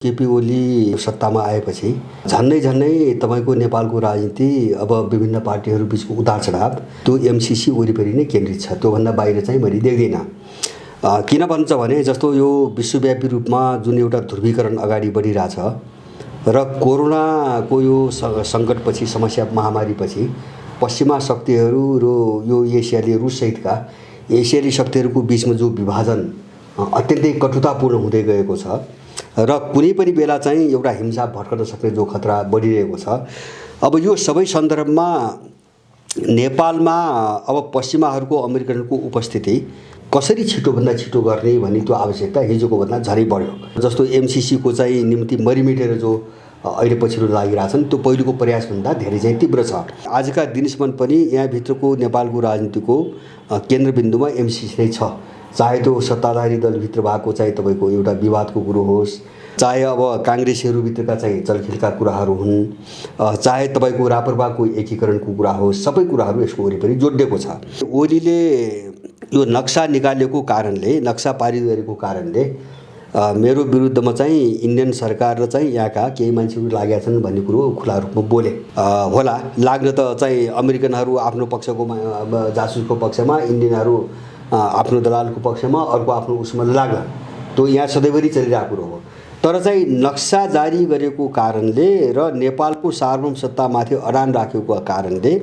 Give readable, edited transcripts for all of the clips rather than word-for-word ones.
केपी ओली सत्तामा आएपछि झन्नै तपाईको नेपालको राजनीति अब विभिन्न पार्टीहरू बीचको उतार चढाव त्यो एमसीसी वरिपरि नै केन्द्रित छ। त्योभन्दा बाहिर चाहिँ मैले देख्दिनँ। किन भन्छ भने जस्तो यो विश्वव्यापी रूपमा जुन एउटा ध्रुवीकरण अगाडि बढिरहेछ र कोरोनाको यो सङ्कटपछि समस्या महामारीपछि पश्चिमा शक्तिहरू र यो एसियाली रुससहितका एसियाली शक्तिहरूको बीचमा जो विभाजन अत्यन्तै कटुतापूर्ण हुँदै गएको छ र कुनै पनि बेला चाहिँ एउटा हिंसा भड्कन सक्ने जो खतरा बढिरहेको छ। अब यो सबै सन्दर्भमा नेपालमा अब पश्चिमाहरूको अमेरिकनको उपस्थिति कसरी छिटोभन्दा छिटो गर्ने भन्ने त्यो आवश्यकता हिजोको भन्दा झनै बढ्यो। जस्तो एमसीसीको चाहिँ निम्ति मरिमेटेर जो अहिले पछिल्लो लागिरहेछन् त्यो पहिलेको प्रयासभन्दा धेरै चाहिँ तीव्र छ। आजका दिनसम्म पनि यहाँभित्रको नेपालको राजनीतिको केन्द्रबिन्दुमा एमसीसी नै छ। चाहे त्यो सत्ताधारी दलभित्र भएको चाहिँ तपाईँको एउटा विवादको कुरो होस्, चाहे अब काङ्ग्रेसीहरूभित्रका चाहिँ चलखेलका कुराहरू हुन्, चाहे तपाईँको राप्रपाको एकीकरणको कुरा होस्, सबै कुराहरू यसको वरिपरि जोडिएको छ। ओलीले यो नक्सा निकालेको कारणले, नक्सा पारित गरेको कारणले मेरो विरुद्धमा चाहिँ इन्डियन सरकार र चाहिँ यहाँका केही मान्छेहरू लागेका छन् भन्ने कुरो खुला रूपमा बोले। होला लाग्न त चाहिँ अमेरिकनहरू आफ्नो पक्षको जासुसको पक्षमा, इन्डियनहरू आफ्नो दलालको पक्षमा, अर्को आफ्नो उसमा लाग्ला, त्यो यहाँ सधैँभरि चलिरहेको कुरो हो। तर चाहिँ नक्सा जारी गरेको कारणले र नेपालको सार्वभौम सत्तामाथि अडान राखेको कारणले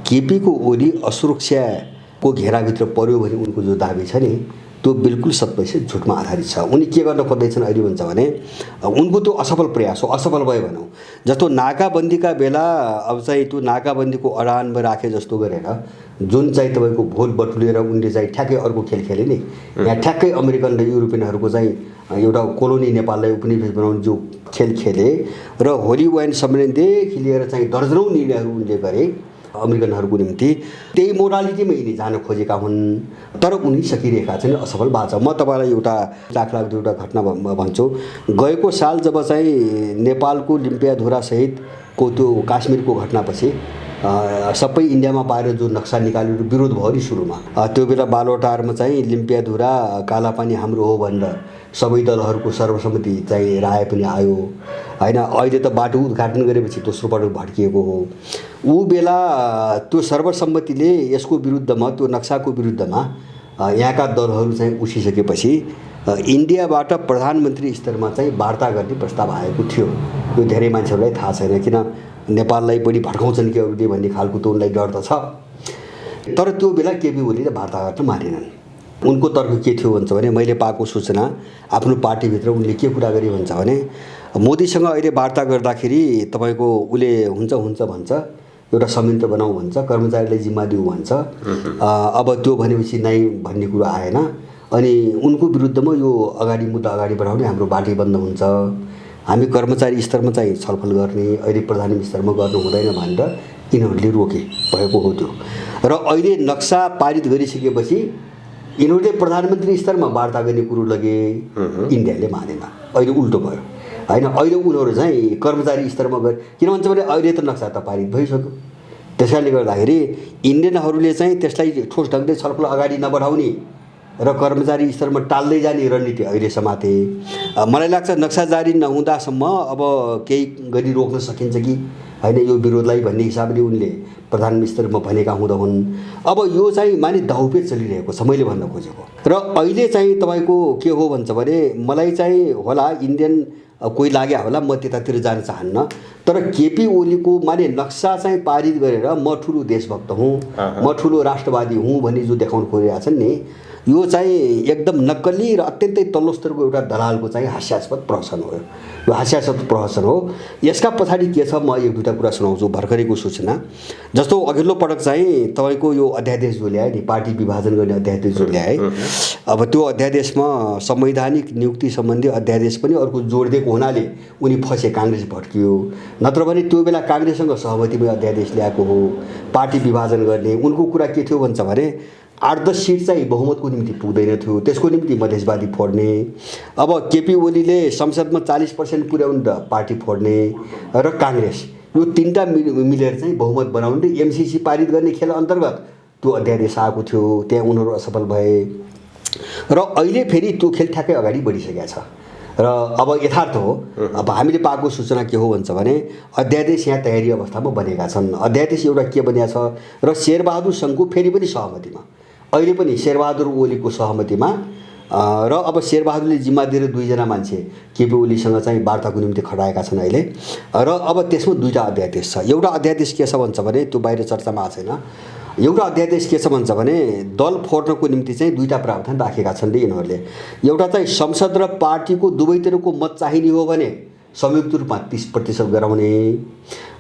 केपीको ओली असुरक्षाको घेराभित्र पर्यो भने उनको जो दाबी छ नि त्यो बिल्कुल 100% झुटमा आधारित छ। उनी के गर्न खोज्दैछन् अहिले भन्छ भने उनको त्यो असफल प्रयास हो, असफल भयो भनौँ। जस्तो नाकाबन्दीका बेला अब चाहिँ त्यो नाकाबन्दीको अडानमा राखे जस्तो गरेर जुन चाहिँ तपाईँको भोट बटुलेर उनले चाहिँ ठ्याक्कै अर्को खेल खेले नि, यहाँ ठ्याक्कै अमेरिकन र युरोपियनहरूको चाहिँ एउटा कोलोनी नेपाललाई उपनिवेश बनाउने जो खेल खेले र होली वाइन सम्मेलनदेखि लिएर चाहिँ दर्जनौँ निर्णयहरू उनले गरे अमेरिकनहरूको निम्ति, त्यही मोरालिटीमा यिनी जान खोजेका हुन्। तर उनी सकिरहेका छन्, असफल भएको छ। म तपाईँलाई एउटा लाग्दो एउटा घटना भन्छु। गएको साल जब चाहिँ नेपालको लिम्पियाधुरासहितको त्यो काश्मीरको घटनापछि सबै इन्डियामा पाएर जो नक्सा निकालेर विरोध भयो नि सुरुमा, त्यो बेला बालोटारमा चाहिँ लिम्पियाधुरा कालापानी हाम्रो हो भनेर सबै दलहरूको सर्वसम्मति चाहिँ राय पनि आयो होइन। अहिले त बाटो उद्घाटन गरेपछि दोस्रो पटक भड्किएको हो। ऊ बेला त्यो सर्वसम्मतिले यसको विरुद्धमा, त्यो नक्साको विरुद्धमा यहाँका दलहरू चाहिँ उठिसकेपछि इन्डियाबाट प्रधानमन्त्री स्तरमा चाहिँ वार्ता गर्ने प्रस्ताव आएको थियो। यो धेरै मान्छेहरूलाई थाहा छैन, किन नेपाललाई बढी भड्काउँछन् कि अरूले भन्ने खालको त उनलाई डर त छ। तर त्यो बेला केपी ओलीले वार्ता गर्न मानेनन्। उनको तर्क के थियो भन्छ भने मैले पाएको सूचना आफ्नो पार्टीभित्र उनले के कुरा गरे भन्छ भने मोदीसँग अहिले वार्ता गर्दाखेरि तपाईँको उसले हुन्छ भन्छ, एउटा संयन्त्र बनाऊ भन्छ, कर्मचारीलाई जिम्मा दिऊ भन्छ। अब त्यो भनेपछि नै भन्ने कुरो आएन। अनि उनको विरुद्धमा यो मुद्दा अगाडि बढाउने हाम्रो बाटै बन्द हुन्छ, हामी कर्मचारी स्तरमा चाहिँ छलफल गर्ने, अहिले प्रधान स्तरमा गर्नु हुँदैन भनेर यिनीहरूले रोके भएको हो त्यो। र अहिले नक्सा पारित गरिसकेपछि यिनीहरूले प्रधानमन्त्री स्तरमा वार्ता गर्ने कुरो लगे, इन्डियाले मानेन। अहिले उल्टो भयो होइन। अहिले उनीहरू चाहिँ कर्मचारी स्तरमा गए। किन भन्छ भने अहिले त नक्सा त पारित भइसक्यो। त्यसैले गर्दाखेरि इन्डियनहरूले चाहिँ त्यसलाई ठोस ढङ्गले छलफल अगाडि नबढाउने र कर्मचारी स्तरमा टाल्दै जाने रणनीति अहिले समाते। मलाई लाग्छ नक्सा जारी नहुँदासम्म अब केही गरी रोक्न सकिन्छ कि होइन यो विरोधलाई भन्ने हिसाबले उनले प्रधान स्तरमा भनेका हुँदा हुन्। अब यो चाहिँ माने दाउपेच चलिरहेको छ मैले भन्न खोजेको। र अहिले चाहिँ तपाईँको के हो भन्छ भने मलाई चाहिँ होला इन्डियन कोही लाग्यो होला, म त्यतातिर जान चाहन्न। तर केपी ओलीको माने नक्सा चाहिँ पारित गरेर म ठुलो देशभक्त हुँ, म ठुलो राष्ट्रवादी हुँ भन्ने जो देखाउन खोजिरहेका छन् नि, यो चाहिँ एकदम नक्कली र अत्यन्तै तल्लो स्तरको एउटा दलालको चाहिँ हास्यास्पद प्रहसन हो। यो हास्यास्पद प्रहसन हो। यसका पछाडि के छ म एक दुईवटा कुरा सुनाउँछु। भर्खरैको सूचना जस्तो अघिल्लो पटक चाहिँ तपाईँको यो अध्यादेश जो ल्याए नि, पार्टी विभाजन गर्ने अध्यादेश जो ल्याए, अब त्यो अध्यादेशमा संवैधानिक नियुक्ति सम्बन्धी अध्यादेश पनि अर्को जोडिदिएको हुनाले उनी फसे, काङ्ग्रेस भड्कियो। नत्र भने त्यो बेला काङ्ग्रेससँग सहमतिमै अध्यादेश ल्याएको हो पार्टी विभाजन गर्ने। उनको कुरा के थियो भन्छ भने 8-10 सिट चाहिँ बहुमतको निम्ति पुग्दैन थियो, त्यसको निम्ति मधेसवादी फोड्ने। अब केपी ओलीले संसदमा 40% पुर्याउनु र पार्टी फोड्ने र काङ्ग्रेस, यो तीनटा मिलेर चाहिँ बहुमत बनाउने र एमसीसी पारित गर्ने खेल अन्तर्गत त्यो अध्यादेश आएको थियो। त्यहाँ उनीहरू असफल भए र अहिले फेरि त्यो खेल ठ्याक्कै अगाडि बढिसकेको छ। र अब यथार्थ हो। अब हामीले पाएको सूचना के हो भन्छ भने अध्यादेश यहाँ तयारी अवस्थामा बनेका छन्। अध्यादेश एउटा के बनिया छ र शेरबहादुर सङ्घको फेरि पनि सहमतिमा, अहिले पनि शेरबहादुर ओलीको सहमतिमा र अब शेरबहादुरले जिम्मा दिएर 2 जना मान्छे केपी ओलीसँग चाहिँ वार्ताको निम्ति खटाएका छन् अहिले। र अब त्यसमा 2टा अध्यादेश छ। एउटा अध्यादेश के छ भन्छ भने त्यो बाहिर चर्चामा आएको छैन। एउटा अध्यादेश के छ भन्छ भने दल फोड्नको निम्ति चाहिँ 2टा प्रावधान राखेका छन् रे यिनीहरूले। एउटा चाहिँ संसद र पार्टीको दुवैतिरको मत चाहिने हो भने संयुक्त रूपमा 30% गराउने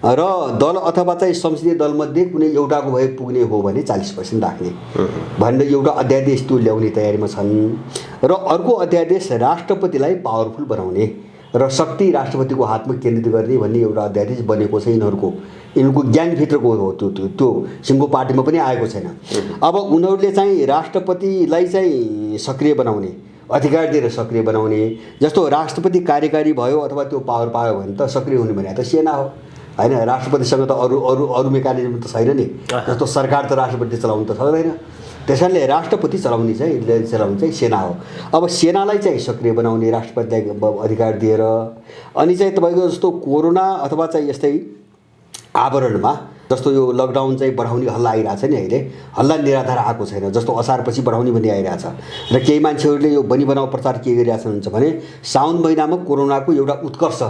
र दल अथवा चाहिँ संसदीय दलमध्ये कुनै एउटाको भए पुग्ने हो भने 40% राख्ने भनेर एउटा अध्यादेश त्यो ल्याउने तयारीमा छन्। र अर्को अध्यादेश राष्ट्रपतिलाई पावरफुल बनाउने र शक्ति राष्ट्रपतिको हातमा केन्द्रित गर्ने भन्ने एउटा अध्यादेश बनेको छ। यिनीहरूको ज्ञानभित्रको हो त्यो सिङ्गो पार्टीमा पनि आएको छैन। अब उनीहरूले चाहिँ राष्ट्रपतिलाई चाहिँ सक्रिय बनाउने, अधिकार दिएर सक्रिय बनाउने, जस्तो राष्ट्रपति कार्यकारी भयो अथवा त्यो पावर पायो भने त सक्रिय हुने भने त सेना हो हैन। राष्ट्रपतिसँग त अरू मेकानिजम त छैन नि। जस्तो सरकार त राष्ट्रपति चलाउनु त सक्दैन। त्यसैले राष्ट्रपति चलाउने चाहिँ सेना हो। अब सेनालाई चाहिँ सक्रिय बनाउने, राष्ट्रपतिलाई अधिकार दिएर। अनि चाहिँ तपाईँको जस्तो कोरोना अथवा चाहिँ यस्तै आवरणमा जस्तो यो लकडाउन चाहिँ बढाउने हल्ला आइरहेछ नि, अहिले हल्ला निराधार आएको छैन। जस्तो असारपछि बढाउने भन्ने आइरहेछ र केही मान्छेहरूले यो बनी बनाऊ प्रचार के गरिरहेछन् हुन्छ भने साउन महिनामा कोरोनाको एउटा उत्कर्ष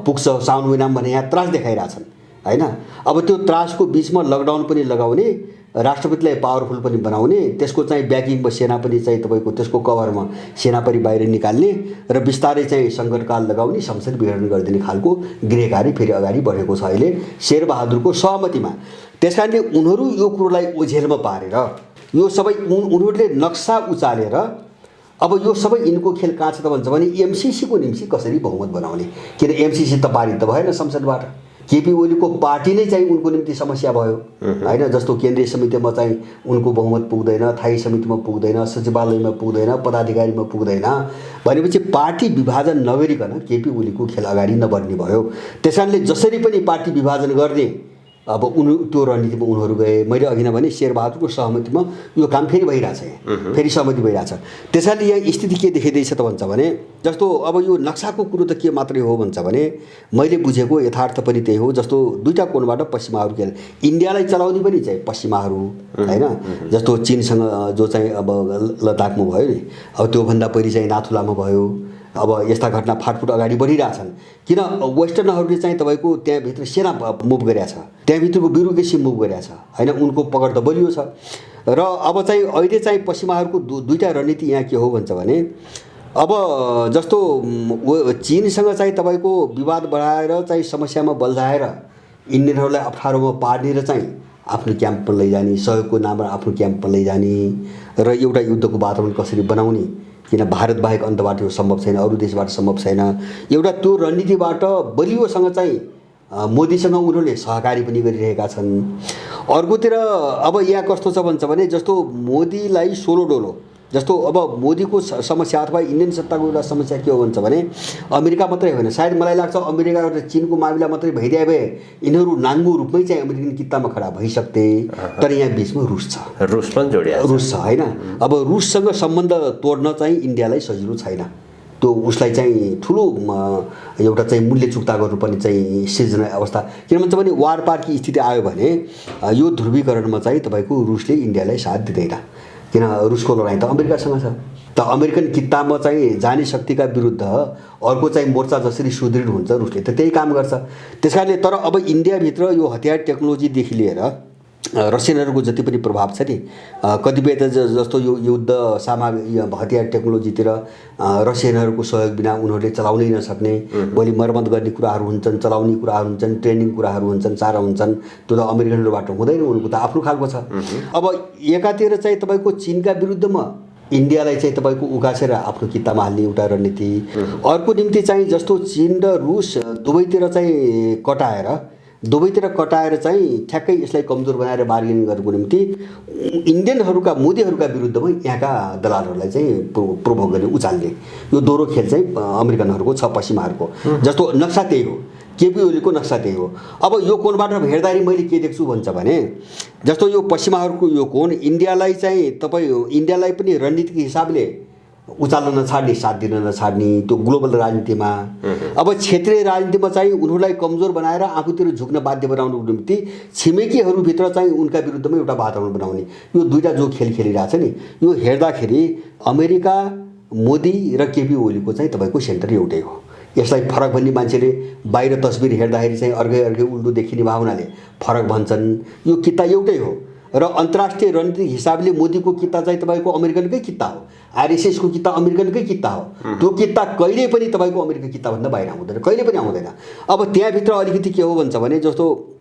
पुग्छ, साउन महिनामा भने यहाँ त्रास देखाइरहेछन् हैन। अब त्यो त्रासको बिचमा लकडाउन पनि लगाउने, राष्ट्रपतिलाई पावरफुल पनि बनाउने, त्यसको चाहिँ ब्याकिङमा सेना पनि चाहिँ तपाईँको त्यसको कभरमा सेना पनि बाहिर निकाल्ने र बिस्तारै चाहिँ सङ्कटकाल लगाउने, संसद विघटन गरिदिने खालको गृह कार्य फेरि अगाडि बढेको छ अहिले शेरबहादुरको सहमतिमा। त्यसकारणले उनीहरू यो कुरोलाई ओझेलमा पारेर यो सबै उनीहरूले नक्सा उचालेर अब यो सबै यिनको खेल कहाँ छ त भन्छ भने एमसिसीको निम्ति कसरी बहुमत बनाउने। किन एमसिसी त पारित त भएन संसदबाट। केपी ओलीको पार्टी नै चाहिँ उनको निम्ति समस्या भयो हैन। जस्तो केन्द्रीय समितिमा चाहिँ उनको बहुमत पुग्दैन, थायी समितिमा पुग्दैन, सचिवालयमा पुग्दैन, पदाधिकारीमा पुग्दैन भनेपछि पार्टी विभाजन नगरिकन केपी ओलीको खेल अगाडि नबढ्ने भयो। त्यसकारणले जसरी पनि पार्टी विभाजन गर्ने अब त्यो रणनीतिमा उनीहरू गए। मैले अघि नै भने शेरबहादुरको सहमतिमा यो काम फेरि भइरहेछ, यहाँ फेरि सहमति भइरहेछ। त्यसैले यहाँ स्थिति के देखिँदैछ त भन्छ भने जस्तो अब यो नक्साको कुरो त के मात्रै हो भन्छ भने मैले बुझेको यथार्थ पनि त्यही हो। जस्तो 2टा कोणबाट पश्चिमाहरू के इन्डियालाई चलाउने पनि चाहिँ पश्चिमाहरू हैन। जस्तो चीनसँग जो चाहिँ अब लद्दाखमा भयो नि, अब त्योभन्दा पहिले चाहिँ नाथुलामा भयो। अब यस्ता घटना फाटफुट अगाडि बढिरहेछन् किन वेस्टर्नहरूले चाहिँ तपाईँको त्यहाँभित्र सेना मुभ गरेछ, त्यहाँभित्रको ब्युरोक्रेसी मुभ गरेछ हैन। उनको पकड त बलियो छ। र अब चाहिँ अहिले चाहिँ पश्चिमाहरूको 2टा रणनीति यहाँ के हो भन्छ भने अब जस्तो चीनसँग चाहिँ तपाईँको विवाद बढाएर चाहिँ समस्यामा बल्झाएर इन्डियनहरूलाई अप्ठ्यारोमा पार्ने र चाहिँ आफ्नो क्याम्पमा लैजाने, सहयोगको नाममा आफ्नो क्याम्पमा लैजाने र एउटा युद्धको वातावरण कसरी बनाउने। किन भारत बाहेक अन्तबाट यो सम्भव छैन, अरू देशबाट सम्भव छैन। एउटा त्यो रणनीतिबाट बलियोसँग चाहिँ मोदीसँग उनीहरूले सहकारी पनि गरिरहेका छन्। अर्कोतिर अब यहाँ कस्तो छ भन्छ भने जस्तो मोदीलाई सोलो डोलो, जस्तो अब मोदीको समस्या अथवा इन्डियन सत्ताको एउटा समस्या के हो भन्छ भने अमेरिका मात्रै होइन, सायद मलाई लाग्छ अमेरिका र चीनको मामिला मात्रै भइदिए भए यिनीहरू नाङ्गो रूपमै चाहिँ अमेरिकन कित्तामा खडा भइसक्थे। तर यहाँ बिचमा रुस छ, रुस पनि जोडिया रुस छ हैन। अब रुससँग सम्बन्ध तोड्न चाहिँ इन्डियालाई सजिलो छैन। त्यो उसलाई चाहिँ ठुलो एउटा चाहिँ मूल्य चुक्ता गर्नुपर्ने चाहिँ सिर्जना अवस्था। किन भन्छ भने वार पारकी स्थिति आयो भने यो ध्रुवीकरणमा चाहिँ तपाईँको रुसले इन्डियालाई साथ दिँदैन। किन रुसको लडाइँ त अमेरिकासँग छ। त अमेरिकन कित्तामा चाहिँ जाने शक्तिका विरुद्ध अर्को चाहिँ मोर्चा जसरी सुदृढ हुन्छ रुसले त त्यही काम गर्छ। त्यसकारणले तर अब इन्डियाभित्र यो हतियार टेक्नोलोजीदेखि लिएर रसियनहरूको जति पनि प्रभाव छ नि, कतिपय त जस्तो यो युद्ध सामग्री हतियार टेक्नोलोजीतिर रसियनहरूको सहयोग बिना उनीहरूले चलाउनै नसक्ने, भोलि मर्मत गर्ने कुराहरू हुन्छन्, चलाउने कुराहरू हुन्छन्, ट्रेनिङ कुराहरू हुन्छन्, सारा हुन्छन्। त्यो त अमेरिकनहरूबाट हुँदैन, उनको त आफ्नो खालको छ। अब एकातिर चाहिँ तपाईँको चीनका विरुद्धमा इन्डियालाई चाहिँ तपाईँको उकासेर आफ्नो कित्तामा हाल्ने एउटा रणनीति, अर्को निम्ति चाहिँ जस्तो चीन र रुस दुवैतिर कटाएर चाहिँ ठ्याक्कै यसलाई कमजोर बनाएर बार्गेनिङ गर्नुको निम्ति इन्डियनहरूका मोदीहरूका विरुद्धमा यहाँका दलालहरूलाई चाहिँ प्रोभोक गर्ने, उचाल्ने यो दोहोरो खेल चाहिँ अमेरिकनहरूको छ, पश्चिमाहरूको। जस्तो नक्सा त्यही हो, केपी ओलीको नक्सा त्यही हो। अब यो कोणबाट हेर्दाखेरि मैले के देख्छु भन्छ भने जस्तो यो पश्चिमाहरूको यो कोण इन्डियालाई चाहिँ तपाईँ इन्डियालाई पनि रणनीतिक हिसाबले उचाल्न नछाड्ने, साथ दिन नछाड्ने त्यो ग्लोबल राजनीतिमा। अब क्षेत्रीय राजनीतिमा चाहिँ उनीहरूलाई कमजोर बनाएर आफूतिर झुक्न बाध्य बनाउनुको निम्ति छिमेकीहरूभित्र चाहिँ उनका विरुद्धमा एउटा वातावरण बनाउने, यो दुईवटा जो खेल खेलिरहेछ नि, यो हेर्दाखेरि अमेरिका, मोदी र केपी ओलीको चाहिँ तपाईँको सेन्टर एउटै हो। यसलाई फरक भन्ने मान्छेले बाहिर तस्बिर हेर्दाखेरि चाहिँ अर्कै उल्टो देखिने भावनाले फरक भन्छन्। यो किता एउटै हो र अन्तर्राष्ट्रिय रणनीतिक हिसाबले मोदीको किता चाहिँ तपाईँको अमेरिकनकै किता हो, आरएसएसको किता अमेरिकनकै किता हो। त्यो किता कहिले पनि तपाईँको अमेरिकन किताभन्दा बाहिर आउँदैन, कहिले पनि आउँदैन। अब त्यहाँभित्र अलिकति के हो भन्छ भने जस्तो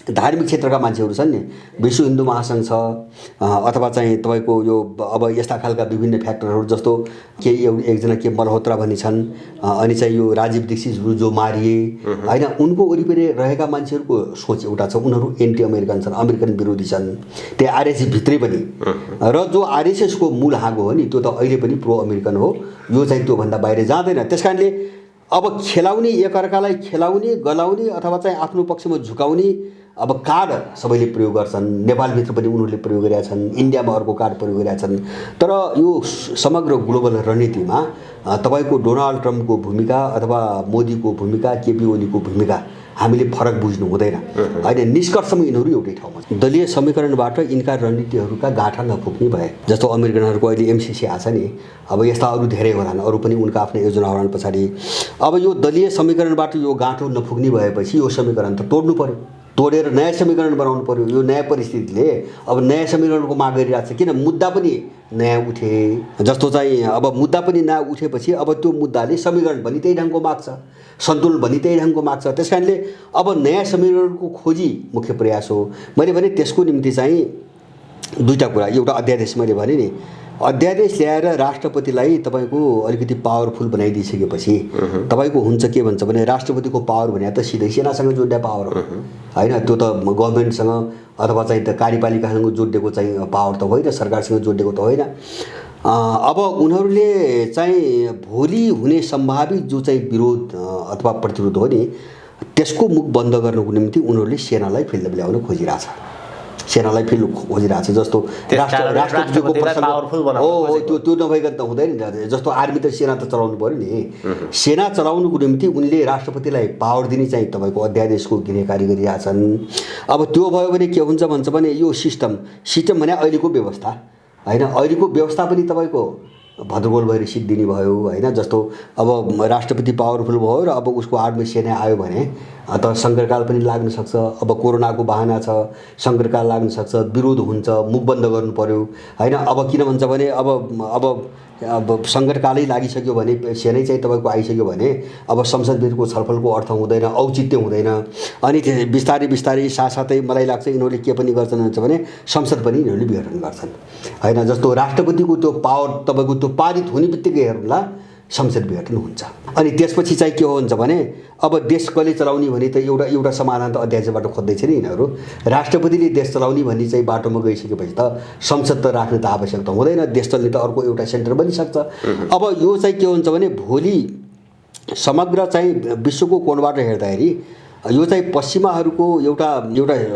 धार्मिक क्षेत्रका मान्छेहरू छन् नि, विश्व हिन्दू महासङ्घ छ अथवा चाहिँ तपाईँको यो अब यस्ता खालका विभिन्न फ्याक्टरहरू जस्तो के एकजना के मल्होत्रा भन्ने छन्, अनि चाहिँ यो राजीव दीक्षितहरू जो मारिए होइन, उनको वरिपरि रहेका मान्छेहरूको सोच एउटा छ, उनीहरू एन्टी अमेरिकन छन्, अमेरिकन विरोधी छन्, त्यो आरएसएस भित्रै पनि। र जो आरएसएसको मूल हाँगो हो नि त्यो त अहिले पनि प्रो अमेरिकन हो, यो चाहिँ त्योभन्दा बाहिर जाँदैन। त्यस कारणले अब खेलाउने, एकअर्कालाई खेलाउने, गलाउने अथवा चाहिँ आफ्नो पक्षमा झुकाउने अब कार्ड सबैले प्रयोग गर्छन्। नेपालभित्र पनि उनीहरूले प्रयोग गरेका छन्, इन्डियामा अर्को कार्ड प्रयोग गरेका छन्। तर यो समग्र ग्लोबल रणनीतिमा तपाईँको डोनाल्ड ट्रम्पको भूमिका अथवा मोदीको भूमिका, केपी ओलीको भूमिका हामीले फरक बुझ्नु हुँदैन होइन। निष्कर्षमा यिनीहरू एउटै ठाउँमा छन्। दलीय समीकरणबाट यिनका रणनीतिहरूका गाँठा नफुक्ने भए, जस्तो अमेरिकनहरूको अहिले एमसिसी आछ नि, अब यस्ता अरू धेरै होलान्, अरू पनि उनका आफ्नै योजना होलान् पछाडि। अब यो दलीय समीकरणबाट यो गाँठो नफुक्ने भएपछि यो समीकरण त तोड्नु पर्यो, तोडेर नयाँ समीकरण बनाउनु पर्यो। यो नयाँ परिस्थितिले अब नयाँ समीकरणको माग गरिरहेको छ, किन मुद्दा पनि नयाँ उठे। जस्तो चाहिँ अब मुद्दा पनि नयाँ उठेपछि अब त्यो मुद्दाले समीकरण पनि त्यही ढङ्गको माग्छ, सन्तुलन पनि त्यही ढङ्गको माग्छ। त्यस कारणले अब नयाँ समीकरणको खोजी मुख्य प्रयास हो। मैले भने त्यसको निम्ति चाहिँ दुईवटा कुरा, एउटा अध्यादेश मैले भने नि, अध्यादेश ल्याएर राष्ट्रपतिलाई तपाईँको अलिकति पावरफुल बनाइदिइसकेपछि तपाईँको हुन्छ के भन्छ भने राष्ट्रपतिको पावर भने त सिधै सेनासँग जोड्ने पावर हो होइन, त्यो त गभर्मेन्टसँग अथवा चाहिँ त कार्यपालिकासँग जोडिएको चाहिँ पावर त होइन, सरकारसँग जोडिएको त होइन। अब उनीहरूले चाहिँ भोलि हुने सम्भावित जो चाहिँ विरोध अथवा प्रतिरोध हो नि, त्यसको मुख बन्द गर्नको निम्ति उनीहरूले सेनालाई फिल्डमा ल्याउन खोजिरहेछ, सेनालाई फिल्ड खोजिरहेको छ। जस्तो राष्ट्रपतिको हो त्यो नभइकन त हुँदैन नि। जस्तो आर्मी त सेना त चलाउनु पऱ्यो नि, सेना चलाउनुको निम्ति उनले राष्ट्रपतिलाई पावर दिने चाहिँ तपाईँको अध्यादेशको गृहकारी गरिरहेछन्। अब त्यो भयो भने के हुन्छ भन्छ भने यो सिस्टम भने अहिलेको व्यवस्था होइन, अहिलेको व्यवस्था पनि तपाईँको भद्रगोल भएर सिद्धिने भयो होइन। जस्तो अब राष्ट्रपति पावरफुल भयो र अब उसको आडमा सेना आयो भने त सङ्कटकाल पनि लाग्न सक्छ। अब कोरोनाको बहाना छ, सङ्कटकाल लाग्न सक्छ, विरोध हुन्छ, मुख बन्द गर्नु पर्यो होइन। अब किन भन्छ भने अब सङ्कटकालै लागिसक्यो भने, सेनै चाहिँ तपाईँको आइसक्यो भने अब संसदभित्रको छलफलको अर्थ हुँदैन, औचित्य हुँदैन। अनि बिस्तारै बिस्तारै साथसाथै मलाई लाग्छ यिनीहरूले के पनि गर्छन् भन्छ भने संसद पनि यिनीहरूले विघटन गर्छन् होइन। जस्तो राष्ट्रपतिको त्यो पावर तपाईँको त्यो पारित हुने बित्तिकै हेर्नुला संसद विघटन हुन्छ। अनि त्यसपछि चाहिँ के हो भन्छ भने अब देश कसले चलाउने भने त एउटा समाधान त अध्यादेशबाट खोज्दैछ नि यिनीहरू। राष्ट्रपतिले देश चलाउने भन्ने चाहिँ बाटोमा गइसकेपछि त संसद त राख्ने त आवश्यकता हुँदैन, देश चल्ने त अर्को एउटा सेन्टर बनिसक्छ। अब यो चाहिँ के हुन्छ भने भोलि समग्र चाहिँ विश्वको कोणबाट हेर्दाखेरि यो चाहिँ पश्चिमाहरूको एउटा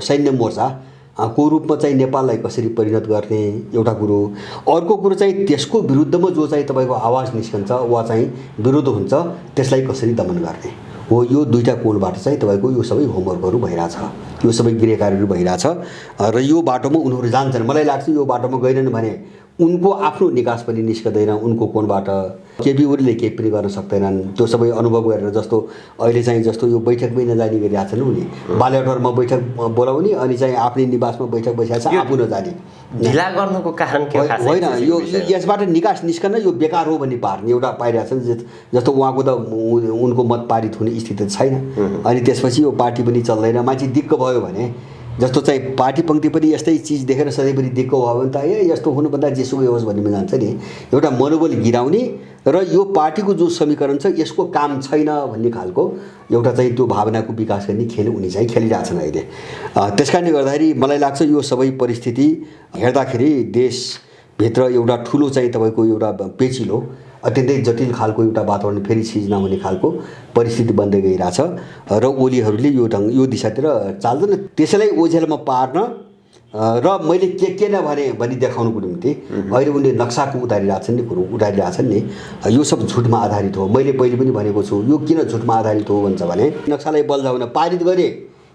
सैन्य मोर्चा को रूपमा चाहिँ नेपाललाई कसरी परिणत गर्ने एउटा कुरो। अर्को कुरो चाहिँ त्यसको विरुद्धमा जो चाहिँ तपाईँको आवाज निस्कन्छ वा चाहिँ विरोध हुन्छ त्यसलाई कसरी दमन गर्ने हो। यो दुईवटा कोणबाट चाहिँ तपाईँको यो सबै होमवर्कहरू भइरहेछ, यो सबै गृहकार्यहरू भइरहेछ र यो बाटोमा उनीहरू जान्छन्। मलाई लाग्छ यो बाटोमा गएनन् भने उनको आफ्नो निकास पनि निस्कदैन उनको कोणबाट। केपी ओलीले केही पनि गर्न सक्दैनन्, त्यो सबै अनुभव गरेर। जस्तो अहिले चाहिँ जस्तो यो बैठकमै नजाने गरिरहेछन् उनी, बालेटरमा बैठक बोलाउने अनि चाहिँ आफ्नै निवासमा बैठक बसिरहेछ, आफू नजाने। ढिला गर्नुको कारण के होइन, यो यसबाट निकास निस्कन यो बेकार हो भन्ने पार्ने एउटा पाइरहेछन्। जस्तो उहाँको त उनको मत पारित हुने स्थिति छैन, अनि त्यसपछि यो पार्टी पनि चल्दैन। मान्छे दिक्क भयो भने जस्तो चाहिँ पार्टी पङ्क्ति पनि यस्तै चिज देखेर सधैँभरि दिक्क भयो भने त यस्तो हुनुभन्दा जेसुकै होस् भन्ने जान्छ नि। एउटा मनोबल गिराउने र यो पार्टीको जो समीकरण छ यसको काम छैन भन्ने खालको एउटा चाहिँ त्यो भावनाको विकास गर्ने खेल उनी चाहिँ खेलिरहेछन् अहिले। त्यस कारणले गर्दाखेरि मलाई लाग्छ यो सबै परिस्थिति हेर्दाखेरि देशभित्र एउटा ठुलो चाहिँ तपाईँको एउटा पेचिलो अत्यन्तै जटिल खालको एउटा वातावरण फेरि सिर्जना नहुने खालको परिस्थिति बन्दै गइरहेछ र ओलीहरूले यो दिशातिर चाल्दैन। त्यसैलाई ओझेलमा पार्न र मैले के नभने भनी देखाउनुको निम्ति अहिले उनले नक्साको उतारिरहेछन् नि, कुरो उतारिरहेछन् नि, यो सब झुटमा आधारित हो। मैले पहिले पनि भनेको छु, यो किन झुटमा आधारित हो भन्छ भने नक्सालाई बल्झाउन पारित गरे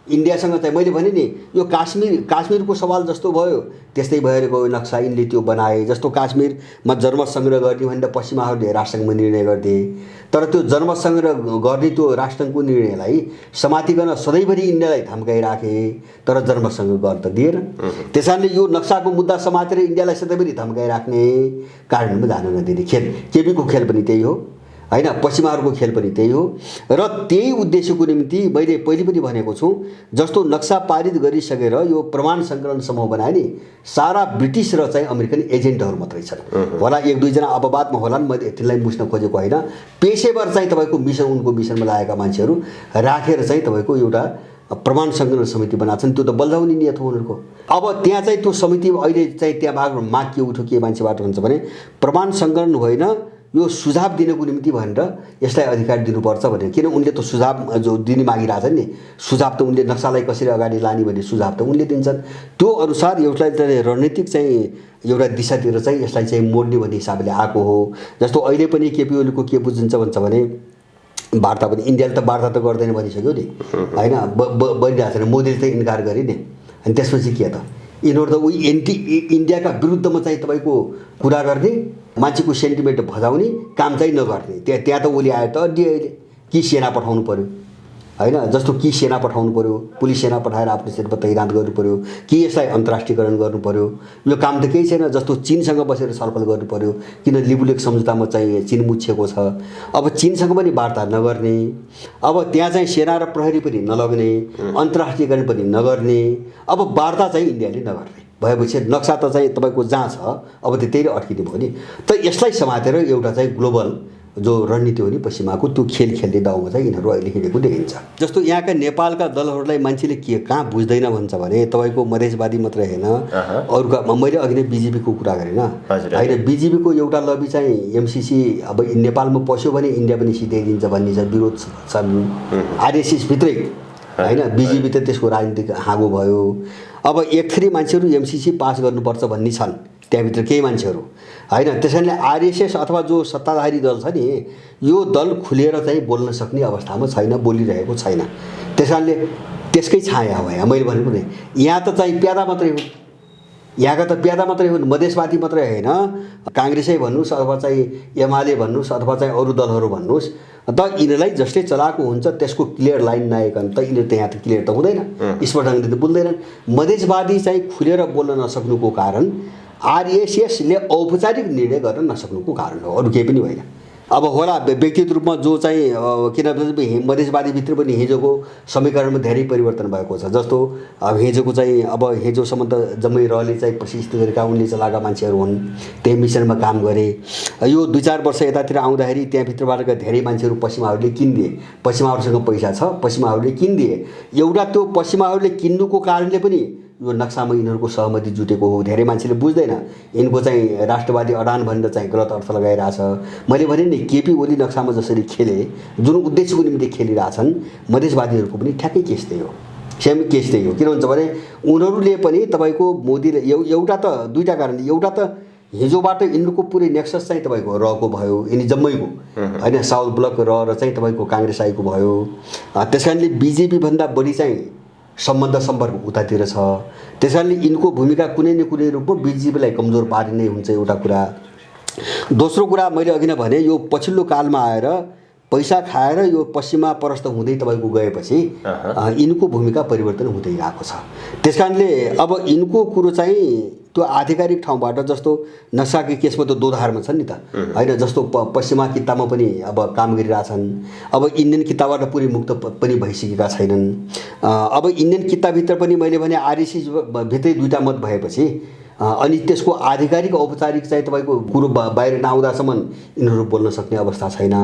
इन्डियासँग चाहिँ। मैले भने नि यो काश्मीरको सवाल जस्तो भयो त्यस्तै भएर गयो। नक्सा यिनले त्यो बनाए, जस्तो काश्मीरमा जन्म सङ्ग्रह गर्ने भनेर पश्चिमाहरूले राष्ट्रसङ्घमा निर्णय गरिदिए, तर त्यो जन्म सङ्ग्रह गर्ने त्यो राष्ट्रसङ्घको निर्णयलाई समातिकन सधैँभरि इन्डियालाई धम्काइराखे, तर जन्मसङ्ग्रह गर्न त दिएन। त्यस कारणले यो नक्साको मुद्दा समातेर इन्डियालाई सधैँभरि धम्काइराख्ने कारणमा जान नदिने खेल, केपीको खेल पनि त्यही हो होइन, पश्चिमाहरूको खेल पनि त्यही हो। र त्यही उद्देश्यको निम्ति मैले पहिले पनि भनेको छु, जस्तो नक्सा पारित गरिसकेर यो प्रमाण सङ्कलन समूह बनाए नि, सारा ब्रिटिस र चाहिँ अमेरिकन एजेन्टहरू मात्रै छन् होला, एक दुईजना अपवादमा होलान्, मैले तिनलाई मुस्न खोजेको होइन। पेसेवर चाहिँ तपाईँको मिसन, उनको मिसनमा लागेका मान्छेहरू राखेर चाहिँ तपाईँको एउटा प्रमाण सङ्कलन समिति बनाएको छन्। त्यो त बल्झाउने नियत हो उनीहरूको। अब त्यहाँ चाहिँ त्यो समिति अहिले चाहिँ त्यहाँ माग के उठ्यो के मान्छेबाट हुन्छ भने प्रमाण सङ्कलन होइन, यो सुझाव दिनको निम्ति भनेर यसलाई अधिकार दिनुपर्छ भनेर। किन उनले त सुझाव जो दिने मागिरहेछन् नि, सुझाव त उनले नक्सालाई कसरी अगाडि लाने भन्ने सुझाव त उनले दिन्छन्। त्यो अनुसार एउटालाई रणनीतिक चाहिँ एउटा दिशातिर चाहिँ यसलाई चाहिँ मोड्ने भन्ने हिसाबले आएको हो। जस्तो अहिले पनि केपी ओलीको के बुझिन्छ भन्छ भने वार्ता पनि, इन्डियाले त वार्ता त गर्दैन भनिसक्यो नि होइन, बनिरहेको छैन, मोदीले त इन्कार गरे नि। अनि त्यसपछि के त यिनीहरू त उही इन्डियाका विरुद्धमा चाहिँ तपाईँको कुरा गर्ने, मान्छेको सेन्टिमेन्ट भजाउने काम चाहिँ नगर्ने। त्यहाँ त ओली आयो त अड्डी अहिले कि सेना पठाउनु पऱ्यो होइन, जस्तो कि सेना पठाउनु पऱ्यो, पुलिस सेना पठाएर आफ्नो क्षेत्रमा तैनात गर्नु पऱ्यो, कि यसलाई अन्तर्राष्ट्रियकरण गर्नु पऱ्यो, यो काम त केही छैन। जस्तो चीनसँग बसेर छलफल गर्नु पऱ्यो, किन लिबुलेक सम्झौतामा चाहिँ चीन मुछेको छ। अब चीनसँग पनि वार्ता नगर्ने, अब त्यहाँ चाहिँ सेना र प्रहरी पनि नलग्ने, अन्तर्राष्ट्रियकरण पनि नगर्ने, अब वार्ता चाहिँ इन्डियाले नगर्ने भएपछि नक्सा त चाहिँ तपाईँको जहाँ छ अब त त्यही अड्किने भयो नि। त यसलाई समातेर एउटा चाहिँ ग्लोबल जो रणनीति हो नि पश्चिमाको, त्यो खेल खेल्ने दाउमा चाहिँ यिनीहरू अहिले हिँडेको देखिन्छ। जस्तो यहाँका नेपालका दलहरूलाई मान्छेले के कहाँ बुझ्दैन भन्छ भने तपाईँको मधेसवादी मात्रै होइन, अरूका, मैले अघि नै बिजेपीको कुरा गरेँ होइन, बिजेपीको एउटा लबी चाहिँ एमसिसी अब नेपालमा पस्यो भने इन्डिया पनि सिधाइदिन्छ भन्ने छ, विरोध छन् आरएसएसभित्रै होइन। बिजेपी त त्यसको राजनीतिक हाँगो भयो। अब एक थरी मान्छेहरू एमसिसी पास गर्नुपर्छ भन्ने छन् त्यहाँभित्र केही मान्छेहरू होइन। त्यसैले आरएसएस अथवा जो सत्ताधारी दल छ नि, यो दल खुलेर चाहिँ बोल्न सक्ने अवस्थामा छैन, बोलिरहेको छैन। त्यस कारणले त्यसकै छाया हो। यहाँ मैले भनेको नि, यहाँ त चाहिँ प्यादा मात्रै हो, यहाँका त प्यादा मात्रै हुन्, मधेसवादी मात्रै होइन, काङ्ग्रेसै भन्नुहोस् अथवा चाहिँ एमाले भन्नुहोस् अथवा चाहिँ अरू दलहरू भन्नुहोस्, त यिनीहरूलाई जसले चलाएको हुन्छ त्यसको क्लियर लाइन नआइकन त यिनीहरू त यहाँ त क्लियर त हुँदैन, स्पष्ट ढङ्गले त बोल्दैनन्। मधेसवादी चाहिँ खुलेर बोल्न नसक्नुको कारण आरएसएसले औपचारिक निर्णय गर्न नसक्नुको कारण हो, अरू केही पनि होइन। अब होला व्यक्तिगत रूपमा जो चाहिँ किनभने मधेसवादीभित्र पनि हिजोको समीकरणमा धेरै परिवर्तन भएको छ। जस्तो अब हिजोको चाहिँ अब हिजोसम्म त जम्मै रहले चाहिँ प्रशिक्षित गरेका उनले चलाएका मान्छेहरू हुन्, त्यही मिसनमा काम गरे। यो 2-4 वर्ष यतातिर आउँदाखेरि त्यहाँभित्रबाट धेरै मान्छेहरू पश्चिमाहरूले किनिदिए, पश्चिमाहरूसँग पैसा छ, पश्चिमाहरूले किनिदिए। एउटा त्यो पश्चिमाहरूले किन्नुको कारणले पनि यो नक्सामा यिनीहरूको सहमति जुटेको हो। धेरै मान्छेले बुझ्दैन, यिनको चाहिँ राष्ट्रवादी अडान भनेर चाहिँ गलत अर्थ लगाइरहेछ। मैले भने नि केपी ओली नक्सामा जसरी खेले, जुन उद्देश्यको निम्ति खेलिरहेछन्, मधेसवादीहरूको पनि ठ्याक्कै केस त्यही हो, सेम केस त्यही हो। किन भन्छ भने उनीहरूले पनि तपाईँको मोदीले एउटा त दुईवटा कारणले, एउटा त हिजोबाट यिनीहरूको पुरै नेक्सस चाहिँ तपाईँको रहेको भयो, यिनी जम्मैको होइन, साउथ ब्लक र चाहिँ तपाईँको काङ्ग्रेस आएको भयो। त्यस कारणले बिजेपीभन्दा बढी चाहिँ सम्बन्ध सम्पर्क उतातिर छ। त्यस कारणले यिनको भूमिका कुनै न कुनै रूपमा बिजेपीलाई कमजोर पारिने हुन्छ, एउटा कुरा। दोस्रो कुरा मैले अघि नै भने, यो पछिल्लो कालमा आएर पैसा खाएर यो पश्चिमा परस्त हुँदै तपाईँको गएपछि यिनको भूमिका परिवर्तन हुँदै गएको छ। त्यस कारणले अब यिनको कुरो चाहिँ त्यो आधिकारिक ठाउँबाट, जस्तो नक्साको केसमा त दोधारमा छन् नि त होइन, जस्तो पश्चिमा किताबमा पनि अब काम गरिरहेछन्। अब इन्डियन किताबबाट पुरै मुक्त पनि भइसकेका छैनन्। अब इन्डियन किताबभित्र पनि मैले भने आरएसएस भित्रै दुईवटा मत भएपछि अनि त्यसको आधिकारिक औपचारिक चाहिँ तपाईँको कुरो बाहिर नआउँदासम्म यिनीहरू बोल्न सक्ने अवस्था छैन।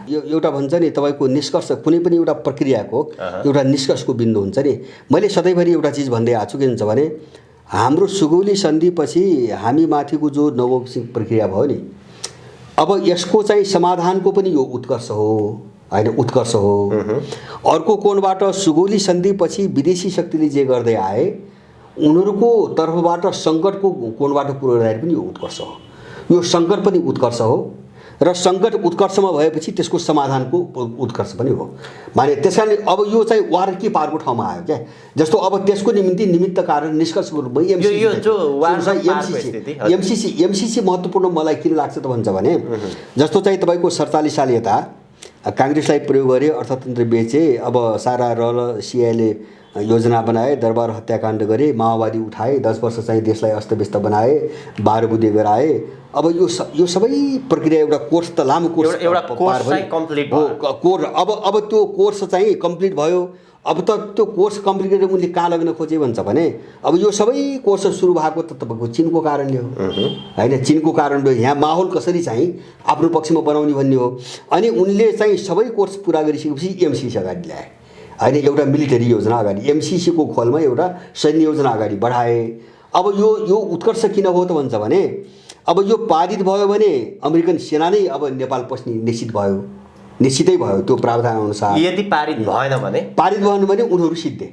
यो एउटा भन्छ नि तपाईँको निष्कर्ष, कुनै पनि एउटा प्रक्रियाको एउटा निष्कर्षको बिन्दु हुन्छ नि। मैले सधैँभरि एउटा चिज भन्दै आएको छु, के हुन्छ भने हाम्रो सुगौली सन्धिपछि हामी माथिको जो नवोत्कर्ष प्रक्रिया भयो नि, अब यसको चाहिँ समाधानको पनि यो उत्कर्ष हो होइन, उत्कर्ष हो। अर्को कोणबाट सुगौली सन्धिपछि विदेशी शक्तिले जे गर्दै आए उनीहरूको तर्फबाट सङ्कटको कोणबाट पुर्याउँदाखेरि पनि यो उत्कर्ष हो। यो सङ्कट पनि उत्कर्ष हो र सङ्कट उत्कर्षमा भएपछि त्यसको समाधानको उत्कर्ष पनि हो। माने त्यसकारणले अब यो चाहिँ वार के पारको ठाउँमा आयो क्या। जस्तो अब त्यसको निम्ति निमित्त कारण निष्कर्षको रूपमा एमसिसी महत्त्वपूर्ण मलाई किन लाग्छ त भन्छ भने जस्तो चाहिँ तपाईँको 47 साल यता काङ्ग्रेसलाई प्रयोग गरे, अर्थतन्त्र बेचे, अब सारा रल सिआईले योजना बनाए, दरबार हत्याकाण्ड गरे, माओवादी उठाए, 10 वर्ष चाहिँ देशलाई अस्तव्यस्त बनाए, 12 बुँदे गराए। अब यो सबै प्रक्रिया एउटा कोर्स त लामो कोर्स कम्प्लिट हो। कोर्स अब त्यो कोर्स चाहिँ कम्प्लिट भयो। अब त त्यो कोर्स कम्प्लिट गरेर उनले कहाँ लाग्न खोजे भन्छ भने अब यो सबै कोर्स सुरु भएको त तपाईँको चिनको कारणले हो होइन। चिनको कारणले यहाँ माहौल कसरी चाहिँ आफ्नो पक्षमा बनाउने भन्ने हो। अनि उनले चाहिँ सबै कोर्स पुरा गरिसकेपछि एमसिसी अगाडि ल्याए होइन, एउटा मिलिटरी योजना अगाडि, एमसिसीको खोलमा एउटा सैन्य योजना अगाडि बढाए। अब यो उत्कर्ष किन हो त भन्छ भने अब यो पारित भयो भने अमेरिकन सेना नै अब नेपाल पस्ने निश्चितै भयो त्यो प्रावधान अनुसार। यदि पारित भएन भने उनीहरू सिद्धे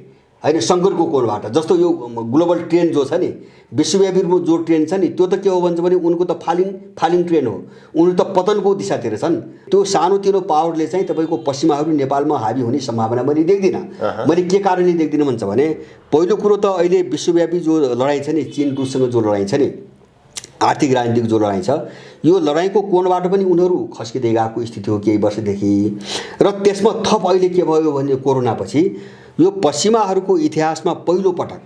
होइन सङ्कटको कोणबाट। जस्तो यो ग्लोबल ट्रेन जो छ नि, विश्वव्यापी रूपमा जो ट्रेन छ नि, त्यो त के हो भन्छ भने उनको त फालिङ ट्रेन हो। उनीहरू त पतनको दिशातिर छन्। त्यो सानोतिनो पावरले चाहिँ तपाईँको पश्चिमाहरू नेपालमा हावी हुने सम्भावना मैले देख्दिनँ। मैले के कारणले देख्दिनँ भन्छ भने पहिलो कुरो त अहिले विश्वव्यापी जो लडाइँ छ नि, चीन रुससँग जो लडाइँ छ नि, आर्थिक राजनीतिक जो लडाइँ छ, यो लडाइँको कोणबाट पनि उनीहरू खस्किँदै गएको स्थिति हो केही वर्षदेखि। र त्यसमा थप अहिले के भयो भने कोरोनापछि यो पश्चिमाहरूको इतिहासमा पहिलो पटक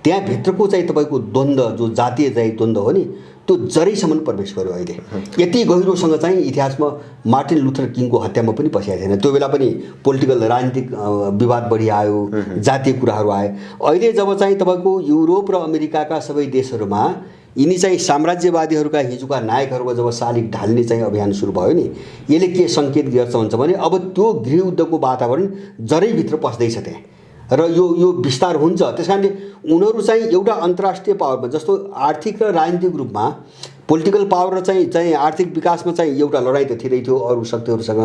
त्यहाँभित्रको चाहिँ तपाईँको द्वन्द्व जो जातीय चाहिँ द्वन्द्व हो नि, त्यो जरैसम्म प्रवेश गर्यो। अहिले यति गहिरोसँग चाहिँ इतिहासमा मार्टिन लुथर किङको हत्यामा पनि पसेको थिएन। त्यो बेला पनि पोलिटिकल राजनीतिक विवाद बढी आयो, जातीय कुराहरू आए। अहिले जब चाहिँ तपाईँको युरोप र अमेरिकाका सबै देशहरूमा यिनी चाहिँ साम्राज्यवादीहरूका हिजोका नायकहरूको जब शालिग ढाल्ने चाहिँ अभियान सुरु भयो नि, यसले के सङ्केत गर्छ भन्छ भने अब त्यो गृहयुद्धको वातावरण जरैभित्र पस्दैछ त्यहाँ र यो विस्तार हुन्छ। त्यस कारणले उनीहरू चाहिँ एउटा अन्तर्राष्ट्रिय पावरमा जस्तो आर्थिक र राजनीतिक रूपमा पोलिटिकल पावर र चाहिँ आर्थिक विकासमा चाहिँ एउटा लडाइँ त थिएरै थियो अरू शक्तिहरूसँग।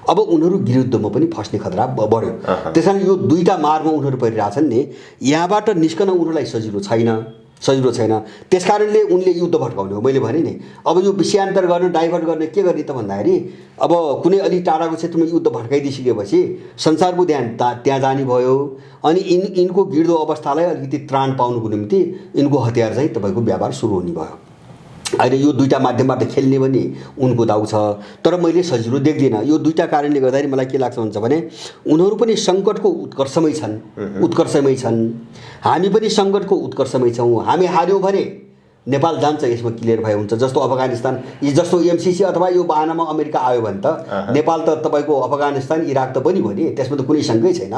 अब उनीहरू गृहयुद्धमा पनि फस्ने खतरा बढ्यो। त्यस कारण यो दुईटा मार्गमा उनीहरू परिरहेछन् नि, यहाँबाट निस्कन उनीहरूलाई सजिलो छैन। त्यस कारणले उनले युद्ध भड्काउने हो। मैले भने नि अब यो विषयान्तर गर्न डाइभर्ट गर्ने के गर्ने त भन्दाखेरि अब कुनै अलि टाढाको क्षेत्रमा युद्ध भड्काइदिइसकेपछि संसारको ध्यान त्यहाँ जाने भयो। अनि यिनको गिर्दो अवस्थालाई अलिकति त्राण पाउनुको निम्ति यिनको हतियार चाहिँ तपाईँको व्यापार सुरु हुने भयो। अहिले यो दुईटा माध्यमबाट खेल्ने पनि उनको दाउ छ, तर मैले सजिलो देख्दिनँ। यो दुईटा कारणले गर्दाखेरि मलाई के लाग्छ भन्छ भने उनीहरू पनि सङ्कटको उत्कर्षमै छन्, हामी पनि सङ्कटको उत्कर्षमै छौँ। हामी हार्यौँ भने नेपाल जान्छ, यसमा क्लियर भए हुन्छ। जस्तो अफगानिस्तान, जस्तो एमसिसी अथवा यो बहानामा अमेरिका आयो भने त नेपाल त तपाईँको अफगानिस्तान इराक त पनि भयो नि, त्यसमा त कुनै शङ्कै छैन।